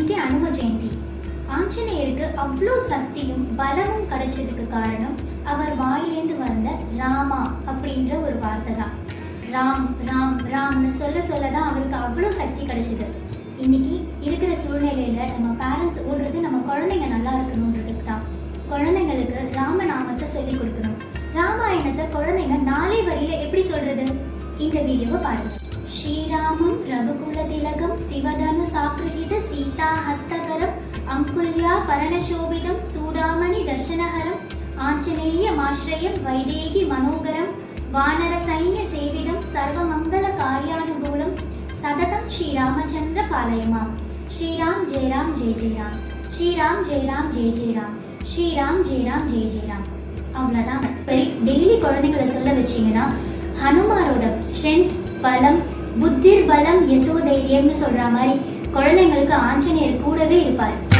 இன்னைக்கு அனும ஜெயந்தி. ஆஞ்சநேயருக்கு அவ்வளோ சக்தியும் பலமும் கிடைச்சதுக்கு காரணம் அவர் வாயிலேந்து வந்த ராமா அப்படின்ற ஒரு வார்த்தை தான். ராம் ராம் ராம்னு சொல்ல சொல்லதான் அவருக்கு அவ்வளோ சக்தி கிடைச்சது. இன்னைக்கு இருக்கிற சூழ்நிலையில நம்ம பேரண்ட்ஸ் ஓடுறது நம்ம குழந்தைங்க நல்லா இருக்கணும்ன்றதுக்கு தான். குழந்தைங்களுக்கு ராமநாமத்தை சொல்லி கொடுக்கணும். ராமாயணத்தை குழந்தைங்க 4 வரியில எப்படி சொல்றது? இந்த வீடியோவை பாருங்க. ஸ்ரீராமம் ரகுகுல திலகம் சிவதனு சாக்ருஹித சீதா ஹஸ்தகரம் அங்குல்யா பரணசோபிதம் சூடாமணி தர்ஷனஹரம் ஆஞ்சநேய மாஸ்ரயம் வைதேகி மனோகரம் வானர சைன்ய சேவிதம் சர்வமங்கல காரியானுகூலம் சததம் ஸ்ரீராமச்சந்திர பாலயமாம். ஸ்ரீராம் ஜெய ராம் ஜெய ஜெய ராம், ஸ்ரீராம் ஜெய ராம் ஜெய ஜெய ராம், ஸ்ரீராம் ஜெய ராம் ஜெய ஜெய ராம். அவ்வளோதான். டெய்லி குழந்தைங்களை சொல்ல வச்சீங்கன்னா ஹனுமாரோட ஸ்ட்ரென்த், பலம், புத்திர் பலம் யசோ தைரியம்னு சொல்ற மாதிரி குழந்தைங்களுக்கு ஆஞ்சநேயர் கூடவே இருப்பார்.